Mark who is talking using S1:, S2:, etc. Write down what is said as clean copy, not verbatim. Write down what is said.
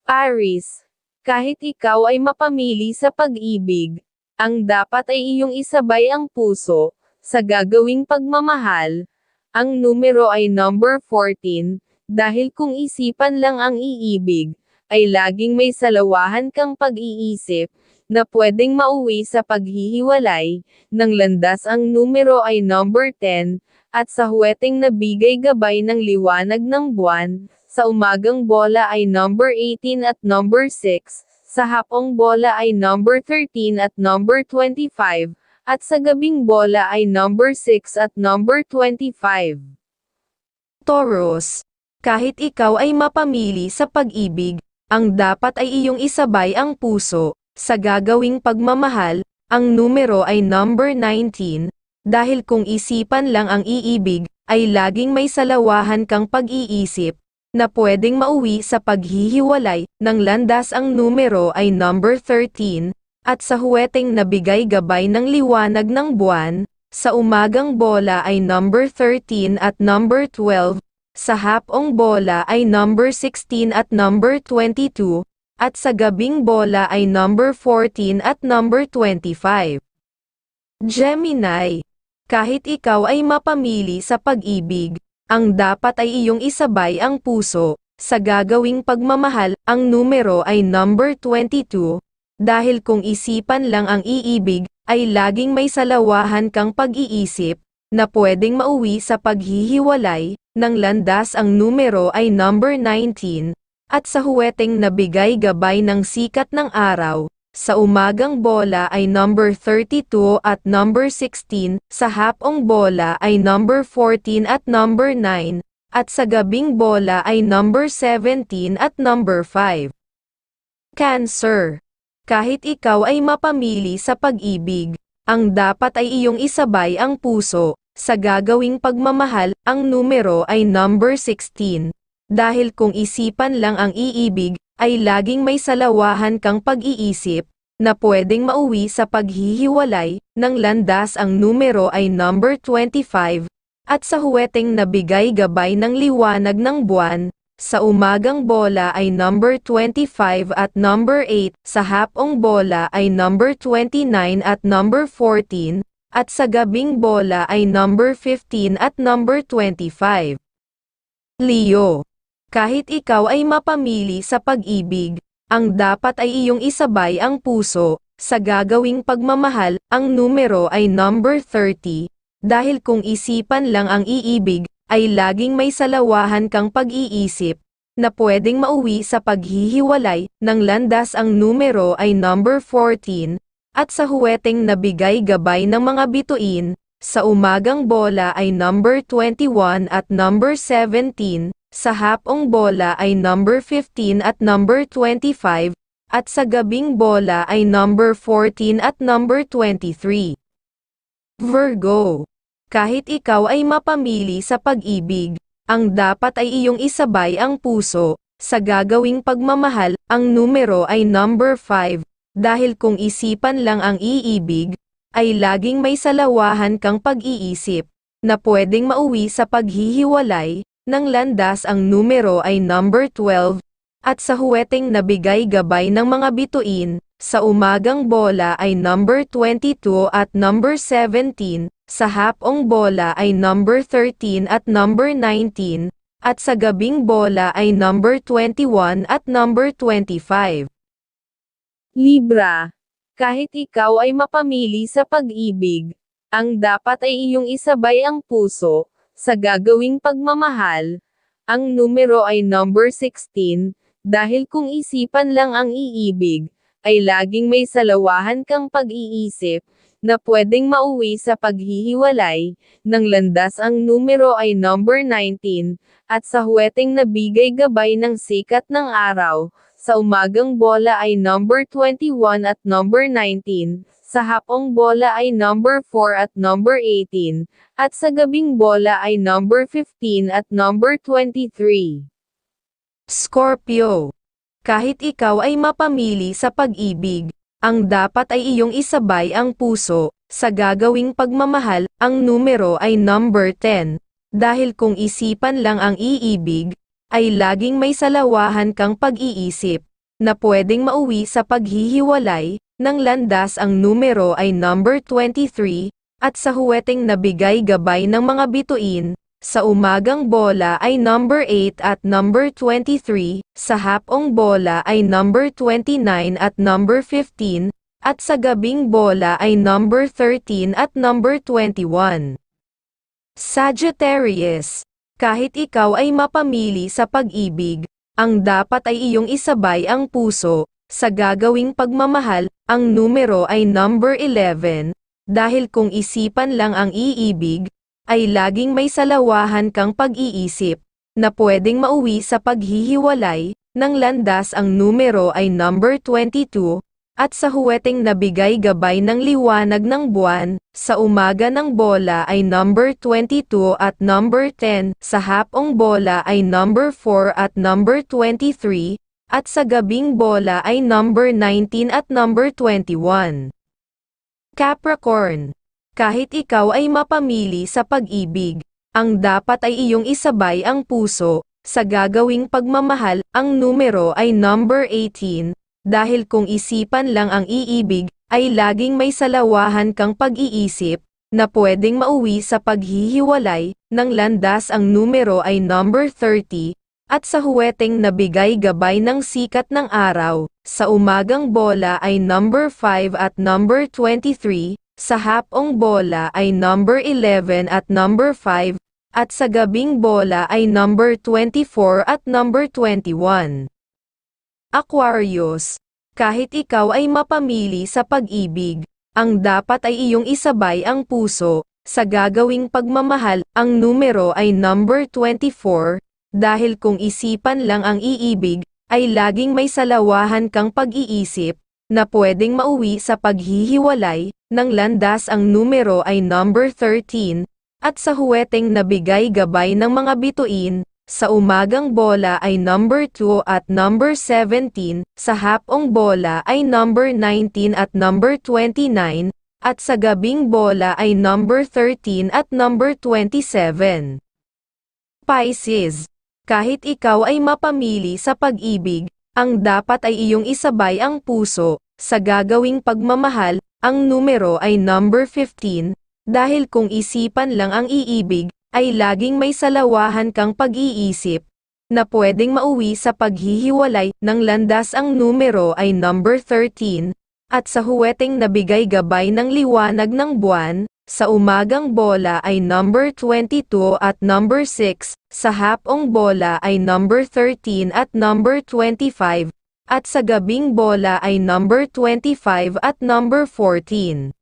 S1: Aries, kahit ikaw ay mapamili sa pag-ibig, ang dapat ay iyong isabay ang puso sa gagawing pagmamahal. Ang numero ay number 14, dahil kung isipan lang ang iibig, ay laging may salawahan kang pag-iisip na pwedeng mauwi sa paghihiwalay. Ng landas ang numero ay number 10, at sa huweteng nabigay gabay ng liwanag ng buwan. Sa umagang bola ay number 18 at number 6, sa hapong bola ay number 13 at number 25, at sa gabing bola ay number 6 at number 25.
S2: Taurus, kahit ikaw ay mapamili sa pag-ibig, ang dapat ay iyong isabay ang puso sa gagawing pagmamahal. Ang numero ay number 19, dahil kung isipan lang ang iibig, ay laging may salawahan kang pag-iisip na pwedeng mauwi sa paghihiwalay. Ng landas ang numero ay number 13, at sa huweteng nabigay gabay ng liwanag ng buwan. Sa umagang bola ay number 13 at number 12, sa hapong bola ay number 16 at number 22, at sa gabing bola ay number 14 at number 25. Gemini, kahit ikaw ay mapamili sa pag-ibig, ang dapat ay iyong isabay ang puso sa gagawing pagmamahal. Ang numero ay number 22, dahil kung isipan lang ang iibig, ay laging may salawahan kang pag-iisip na pwedeng mauwi sa paghihiwalay. Ng landas ang numero ay number 19, at sa huweteng nabigay gabay ng sikat ng araw. Sa umagang bola ay number 32 at number 16, sa hapong bola ay number 14 at number 9, at sa gabing bola ay number 17 at number 5. Cancer, kahit ikaw ay mapamili sa pag-ibig, ang dapat ay iyong isabay ang puso sa gagawing pagmamahal. Ang numero ay number 16, dahil kung isipan lang ang iibig, ay laging may salawahan kang pag-iisip na pwedeng mauwi sa paghihiwalay. Ng landas ang numero ay number 25, at sa huweteng nabigay gabay ng liwanag ng buwan. Sa umagang bola ay number 25 at number 8, sa hapong bola ay number 29 at number 14, at sa gabing bola ay number 15 at number 25. Leo, kahit ikaw ay mapamili sa pag-ibig, ang dapat ay iyong isabay ang puso sa gagawing pagmamahal. Ang numero ay number 30, dahil kung isipan lang ang iibig, ay laging may salawahan kang pag-iisip na pwedeng mauwi sa paghihiwalay. Ng landas ang numero ay number 14, at sa huweteng nabigay gabay ng mga bituin. Sa umagang bola ay number 21 at number 17, sa hapong bola ay number 15 at number 25, at sa gabing bola ay number 14 at number 23. Virgo, kahit ikaw ay mapamili sa pag-ibig, ang dapat ay iyong isabay ang puso sa gagawing pagmamahal. Ang numero ay number 5, dahil kung isipan lang ang iibig, ay laging may salawahan kang pag-iisip na pwedeng mauwi sa paghihiwalay. Ng landas ang numero ay number 12, at sa huweteng nabigay gabay ng mga bituin. Sa umagang bola ay number 22 at number 17, sa hapong bola ay number 13 at number 19, at sa gabing bola ay number 21 at number 25.
S1: Libra, kahit ikaw ay mapamili sa pag-ibig, ang dapat ay iyong isabay ang puso sa gagawing pagmamahal. Ang numero ay number 16, dahil kung isipan lang ang iibig, ay laging may salawahan kang pag-iisip na pwedeng mauwi sa paghihiwalay. Ng landas ang numero ay number 19, at sa huweteng nabigay gabay ng sikat ng araw. Sa umagang bola ay number 21 at number 19, sa hapong bola ay number 4 at number 18, at sa gabing bola ay number 15 at number 23.
S2: Scorpio, kahit ikaw ay mapamili sa pag-ibig, ang dapat ay iyong isabay ang puso sa gagawing pagmamahal. Ang numero ay number 10, dahil kung isipan lang ang iibig, ay laging may salawahan kang pag-iisip na pwedeng mauwi sa paghihiwalay ng landas ang numero ay number 23, at sa huweteng nabigay gabay ng mga bituin, sa umagang bola ay number 8 at number 23, sa hapong bola ay number 29 at number 15, at sa gabing bola ay number 13 at number 21. Sagittarius, kahit ikaw ay mapamili sa pag-ibig, ang dapat ay iyong isabay ang puso, sa gagawing pagmamahal, ang numero ay number 11, dahil kung isipan lang ang iibig, ay laging may salawahan kang pag-iisip, na pwedeng mauwi sa paghihiwalay, ng landas ang numero ay number 22, at sa huweteng nabigay gabay ng liwanag ng buwan, sa umaga ng bola ay number 22 at number 10, sa hapong bola ay number 4 at number 23, at sa gabing bola ay number 19 at number 21. Capricorn, kahit ikaw ay mapamili sa pag-ibig, ang dapat ay iyong isabay ang puso, sa gagawing pagmamahal, ang numero ay number 18, dahil kung isipan lang ang iibig, ay laging may salawahan kang pag-iisip, na pwedeng mauwi sa paghihiwalay, ng landas ang numero ay number 30, at sa huweteng nabigay gabay ng sikat ng araw, sa umagang bola ay number 5 at number 23, sa hapong bola ay number 11 at number 5, at sa gabing bola ay number 24 at number 21. Aquarius, kahit ikaw ay mapamili sa pag-ibig, ang dapat ay iyong isabay ang puso, sa gagawing pagmamahal, ang numero ay number 24, dahil kung isipan lang ang iibig, ay laging may salawahan kang pag-iisip, na pwedeng mauwi sa paghihiwalay, ng landas ang numero ay number 13, at sa huweteng nabigay gabay ng mga bituin, sa umagang bola ay number 2 at number 17, sa hapong bola ay number 19 at number 29, at sa gabing bola ay number 13 at number 27. Pisces, kahit ikaw ay mapamili sa pag-ibig, ang dapat ay iyong isabay ang puso, sa gagawing pagmamahal, ang numero ay number 15, dahil kung isipan lang ang iibig, ay laging may salawahan kang pag-iisip, na pwedeng mauwi sa paghihiwalay, ng landas ang numero ay number 13, at sa huweteng nabigay gabay ng liwanag ng buwan, sa umagang bola ay number 22 at number 6, sa hapong bola ay number 13 at number 25, at sa gabing bola ay number 25 at number 14.